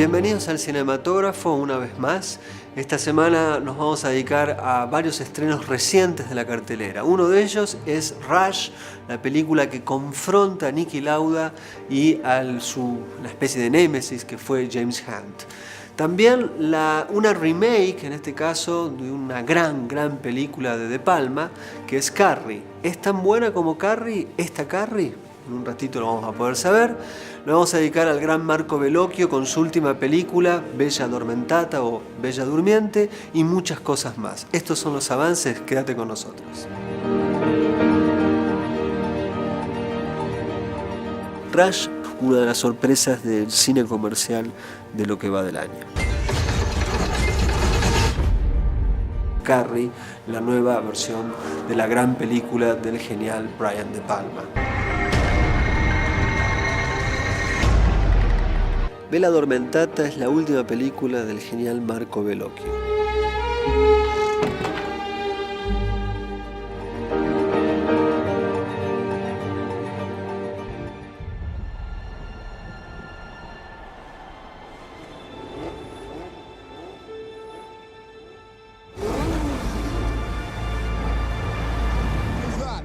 Bienvenidos al Cinematógrafo una vez más. Esta semana nos vamos a dedicar a varios estrenos recientes de la cartelera. Uno de ellos es Rush, la película que confronta a Niki Lauda y una especie de némesis que fue James Hunt. También una remake, en este caso, de una gran película de De Palma, que es Carrie. ¿Es tan buena como Carrie, esta Carrie? En un ratito lo vamos a poder saber. Nos vamos a dedicar al gran Marco Bellocchio con su última película, Bella Addormentata o Bella Durmiente, y muchas cosas más. Estos son los avances, quédate con nosotros. Rush, una de las sorpresas del cine comercial de lo que va del año. Carrie, la nueva versión de la gran película del genial Brian De Palma. Bella Addormentata es la última película del genial Marco Bellocchio.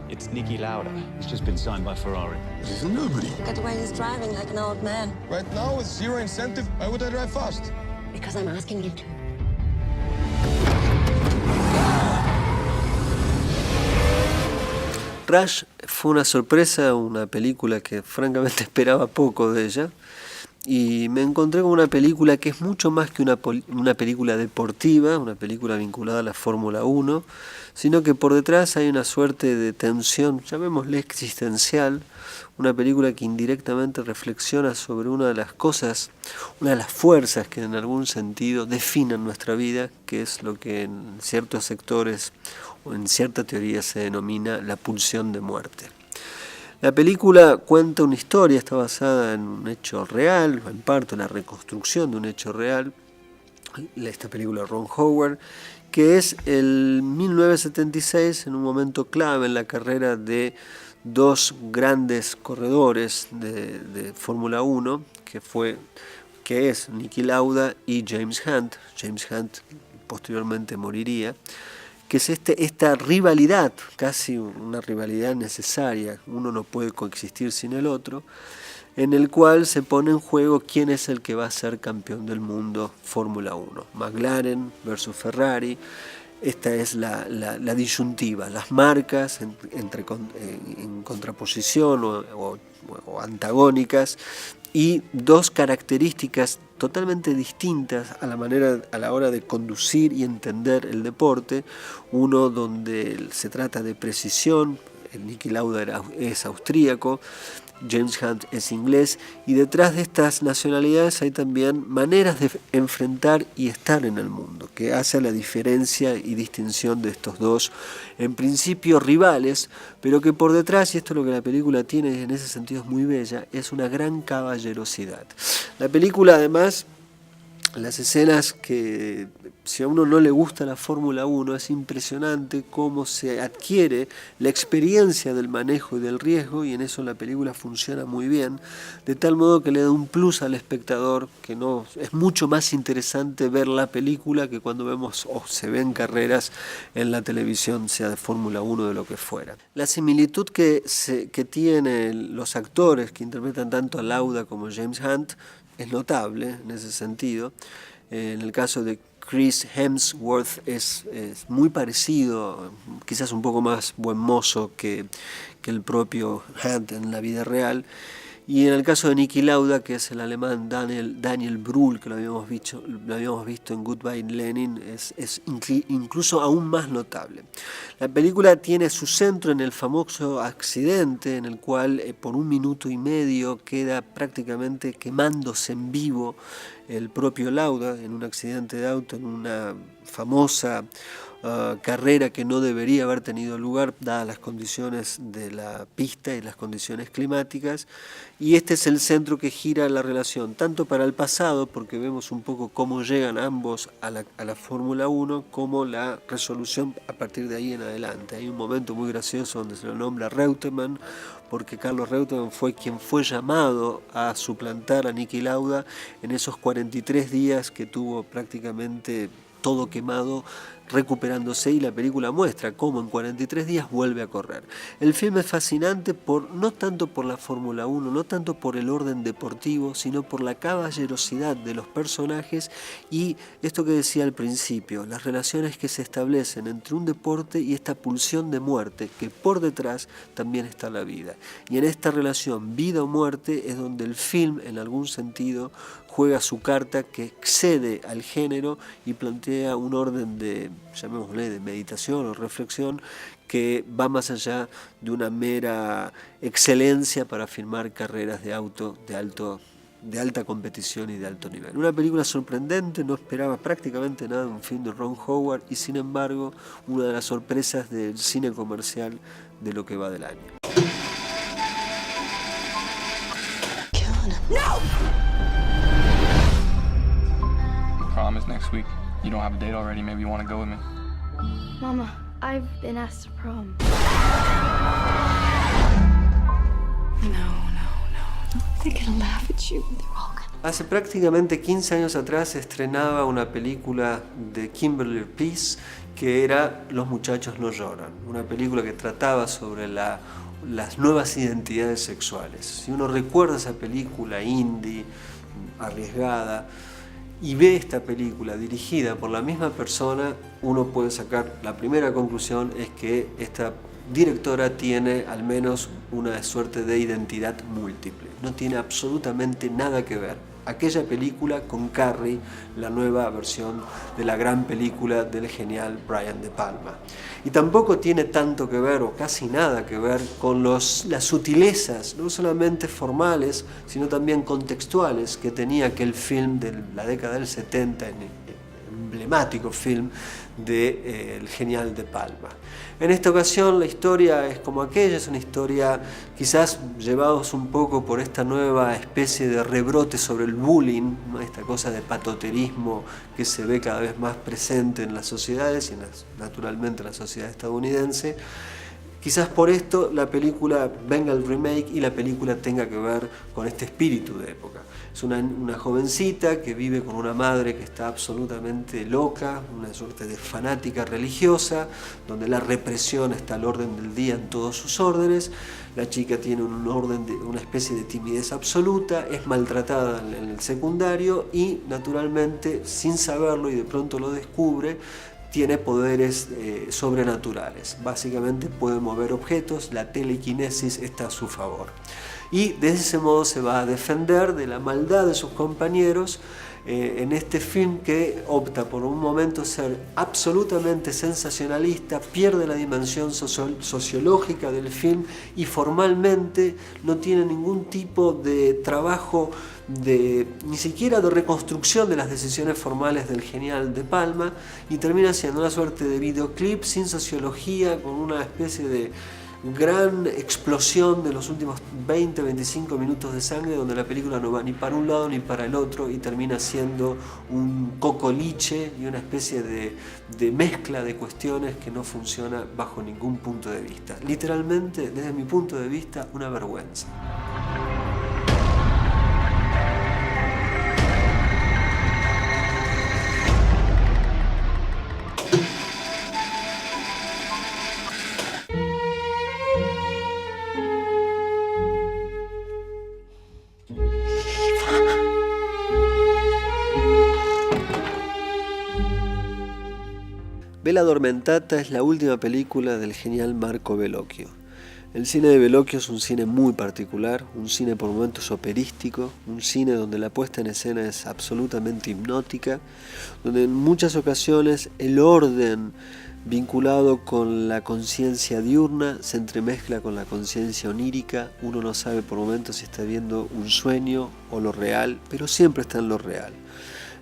It's Niki Lauda. He's just been signed by Ferrari. But he's a nobody. Look at the way he's driving, like an old man. Right now, with zero incentive, why would I drive fast? Because I'm asking you to. Rush fue una sorpresa, una película que francamente esperaba poco de ella. Y me encontré con una película que es mucho más que una película deportiva, una película vinculada a la Fórmula 1, sino que por detrás hay una suerte de tensión, llamémosle existencial, una película que indirectamente reflexiona sobre una de las cosas, una de las fuerzas que en algún sentido definen nuestra vida, que es lo que en ciertos sectores o en cierta teoría se denomina la pulsión de muerte. La película cuenta una historia, está basada en un hecho real, en parte la reconstrucción de un hecho real, esta película de Ron Howard, que es el 1976, en un momento clave en la carrera de dos grandes corredores de Fórmula 1, que es Niki Lauda y James Hunt. James Hunt posteriormente moriría. Que es esta rivalidad, casi una rivalidad necesaria, uno no puede coexistir sin el otro, en el cual se pone en juego quién es el que va a ser campeón del mundo Fórmula 1. McLaren versus Ferrari, esta es la disyuntiva, las marcas en contraposición o antagónicas, y dos características totalmente distintas a la hora de conducir y entender el deporte. Uno donde se trata de precisión, el Niki Lauda es austríaco, James Hunt es inglés, y detrás de estas nacionalidades hay también maneras de enfrentar y estar en el mundo, que hace la diferencia y distinción de estos dos, en principio rivales, pero que por detrás, y esto es lo que la película tiene y en ese sentido es muy bella, es una gran caballerosidad. La película además, las escenas que, si a uno no le gusta la Fórmula 1, es impresionante cómo se adquiere la experiencia del manejo y del riesgo, y en eso la película funciona muy bien, de tal modo que le da un plus al espectador, que no es mucho más interesante ver la película que cuando vemos o se ven carreras en la televisión, sea de Fórmula 1 o de lo que fuera. La similitud que tienen los actores que interpretan tanto a Lauda como James Hunt es notable en ese sentido. En el caso de Chris Hemsworth es muy parecido, quizás un poco más buen mozo que el propio Hunt en la vida real. Y en el caso de Niki Lauda, que es el alemán Daniel Brühl, que lo habíamos visto en Goodbye Lenin, es incluso aún más notable. La película tiene su centro en el famoso accidente en el cual por 1 minuto y medio queda prácticamente quemándose en vivo el propio Lauda en un accidente de auto, en una famosa carrera que no debería haber tenido lugar dadas las condiciones de la pista y las condiciones climáticas, y este es el centro que gira la relación tanto para el pasado, porque vemos un poco cómo llegan ambos a la Fórmula 1, como la resolución a partir de ahí en adelante. Hay un momento muy gracioso donde se lo nombra Reutemann porque Carlos Reutemann fue quien fue llamado a suplantar a Niki Lauda en esos 43 días que tuvo prácticamente todo quemado, recuperándose, y la película muestra cómo en 43 días vuelve a correr. El film es fascinante no tanto por la Fórmula 1, no tanto por el orden deportivo, sino por la caballerosidad de los personajes y esto que decía al principio, las relaciones que se establecen entre un deporte y esta pulsión de muerte, que por detrás también está la vida. Y en esta relación vida o muerte es donde el film, en algún sentido, juega su carta, que excede al género y plantea un orden de, llamémosle, de meditación o reflexión que va más allá de una mera excelencia para filmar carreras de auto de alta competición y de alto nivel. Una película sorprendente, no esperaba prácticamente nada de un film de Ron Howard y sin embargo una de las sorpresas del cine comercial de lo que va del año. Prom is next week. You don't have a date already. Maybe you want to go with me. Mama, I've been asked to prom. No. They're gonna laugh at you. They're all gonna... Hace prácticamente 15 años atrás se estrenaba una película de Kimberly Peirce que era Los muchachos no lloran. Una película que trataba sobre las nuevas identidades sexuales. Si uno recuerda esa película indie, arriesgada, y ve esta película dirigida por la misma persona, uno puede sacar, la primera conclusión es que esta directora tiene al menos una suerte de identidad múltiple. No tiene absolutamente nada que ver aquella película con Carrie, la nueva versión de la gran película del genial Brian De Palma. Y tampoco tiene tanto que ver, o casi nada que ver, con las sutilezas, no solamente formales, sino también contextuales, que tenía aquel film de la década del 70, emblemático film del genial De Palma. En esta ocasión la historia es como aquella, es una historia quizás llevados un poco por esta nueva especie de rebrote sobre el bullying, ¿no? Esta cosa de patoterismo que se ve cada vez más presente en las sociedades y naturalmente en la sociedad estadounidense. Quizás por esto la película venga el remake y la película tenga que ver con este espíritu de época. Es una jovencita que vive con una madre que está absolutamente loca, una suerte de fanática religiosa, donde la represión está al orden del día en todos sus órdenes. La chica tiene una especie de timidez absoluta, es maltratada en el secundario y naturalmente, sin saberlo y de pronto lo descubre, tiene poderes sobrenaturales. Básicamente puede mover objetos, la telequinesis está a su favor. Y de ese modo se va a defender de la maldad de sus compañeros en este film que opta por un momento ser absolutamente sensacionalista, pierde la dimensión sociológica del film y formalmente no tiene ningún tipo de trabajo ni siquiera de reconstrucción de las decisiones formales del genial De Palma, y termina siendo una suerte de videoclip sin sociología, con una especie de gran explosión de los últimos 20-25 minutos de sangre, donde la película no va ni para un lado ni para el otro y termina siendo un cocoliche y una especie de mezcla de cuestiones que no funciona bajo ningún punto de vista. Literalmente, desde mi punto de vista, una vergüenza. Bella Addormentata es la última película del genial Marco Bellocchio. El cine de Bellocchio es un cine muy particular, un cine por momentos operístico, un cine donde la puesta en escena es absolutamente hipnótica, donde en muchas ocasiones el orden vinculado con la conciencia diurna se entremezcla con la conciencia onírica. Uno no sabe por momentos si está viendo un sueño o lo real, pero siempre está en lo real.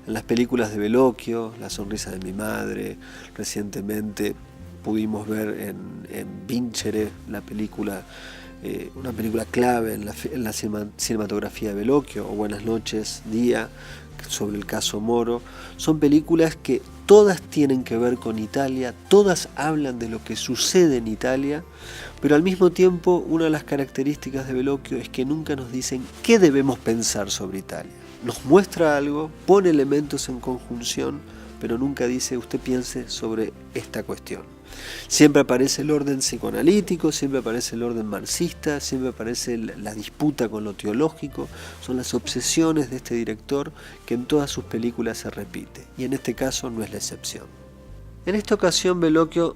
En las películas de Bellocchio, La sonrisa de mi madre, recientemente pudimos ver en Vincere, una película clave en la cinematografía de Bellocchio, o Buenas noches, Día, sobre el caso Moro. Son películas que todas tienen que ver con Italia, todas hablan de lo que sucede en Italia, pero al mismo tiempo una de las características de Bellocchio es que nunca nos dicen qué debemos pensar sobre Italia. Nos muestra algo, pone elementos en conjunción, pero nunca dice usted piense sobre esta cuestión. Siempre aparece el orden psicoanalítico, siempre aparece el orden marxista, siempre aparece la disputa con lo teológico. Son las obsesiones de este director que en todas sus películas se repite, y en este caso no es la excepción. En esta ocasión Bellocchio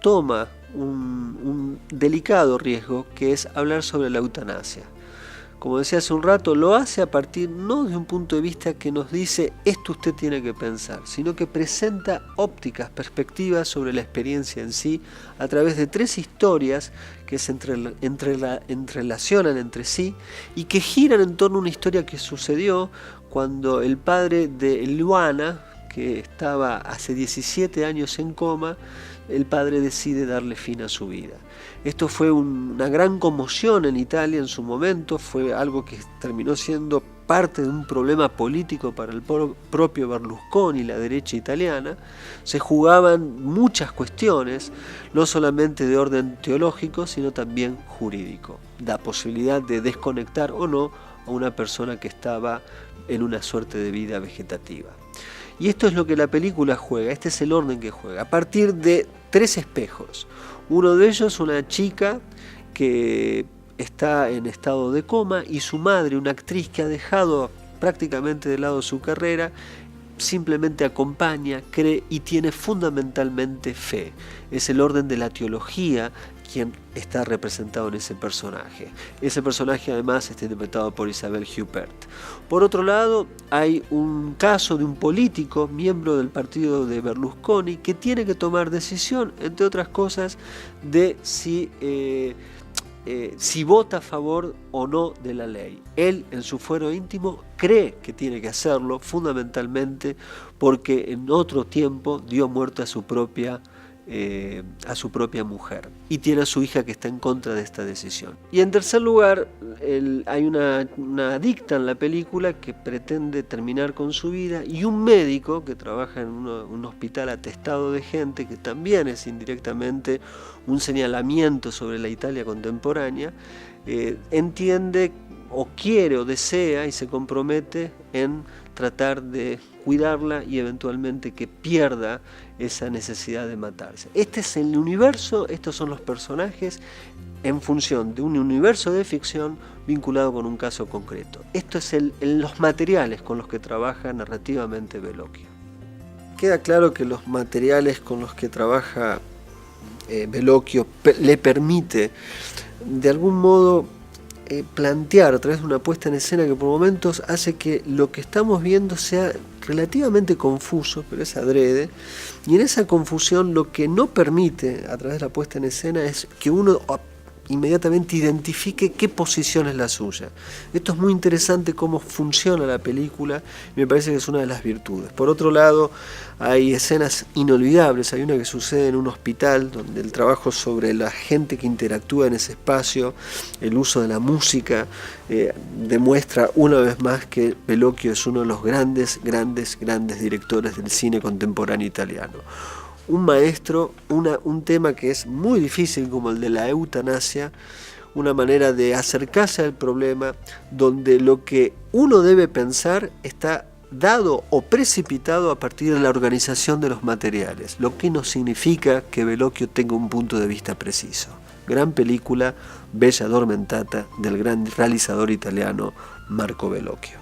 toma un delicado riesgo, que es hablar sobre la eutanasia. Como decía hace un rato, lo hace a partir no de un punto de vista que nos dice esto usted tiene que pensar, sino que presenta ópticas, perspectivas sobre la experiencia en sí a través de 3 historias que se entrelacionan entre sí y que giran en torno a una historia que sucedió cuando el padre de Luana, que estaba hace 17 años en coma, el padre decide darle fin a su vida. Esto fue una gran conmoción en Italia en su momento, fue algo que terminó siendo parte de un problema político para el propio Berlusconi y la derecha italiana. Se jugaban muchas cuestiones, no solamente de orden teológico, sino también jurídico. La posibilidad de desconectar o no a una persona que estaba en una suerte de vida vegetativa. Y esto es lo que la película juega, este es el orden que juega, a partir de 3 espejos. Uno de ellos, una chica que está en estado de coma, y su madre, una actriz que ha dejado prácticamente de lado su carrera, simplemente acompaña, cree y tiene fundamentalmente fe. Es el orden de la teología quien está representado en ese personaje. Ese personaje además está interpretado por Isabelle Huppert. Por otro lado, hay un caso de un político, miembro del partido de Berlusconi, que tiene que tomar decisión, entre otras cosas, de si vota a favor o no de la ley. Él, en su fuero íntimo, cree que tiene que hacerlo, fundamentalmente porque en otro tiempo dio muerte a su propia mujer, y tiene a su hija que está en contra de esta decisión. Y en tercer lugar, hay una adicta en la película que pretende terminar con su vida, y un médico que trabaja en un hospital atestado de gente, que también es indirectamente un señalamiento sobre la Italia contemporánea, entiende o quiere o desea y se compromete en tratar de cuidarla y eventualmente que pierda esa necesidad de matarse. Este es el universo, estos son los personajes en función de un universo de ficción vinculado con un caso concreto. Esto es los materiales con los que trabaja narrativamente Bellocchio. Queda claro que los materiales con los que trabaja Bellocchio le permite de algún modo plantear a través de una puesta en escena que por momentos hace que lo que estamos viendo sea relativamente confuso, pero es adrede, y en esa confusión lo que no permite a través de la puesta en escena es que uno inmediatamente identifique qué posición es la suya. Esto es muy interesante cómo funciona la película, y me parece que es una de las virtudes. Por otro lado, hay escenas inolvidables. Hay una que sucede en un hospital, donde el trabajo sobre la gente que interactúa en ese espacio, el uso de la música, demuestra una vez más que Bellocchio es uno de los grandes directores del cine contemporáneo italiano. Un maestro, un tema que es muy difícil como el de la eutanasia, una manera de acercarse al problema donde lo que uno debe pensar está dado o precipitado a partir de la organización de los materiales, lo que no significa que Bellocchio tenga un punto de vista preciso. Gran película, Bella Addormentata, del gran realizador italiano Marco Bellocchio.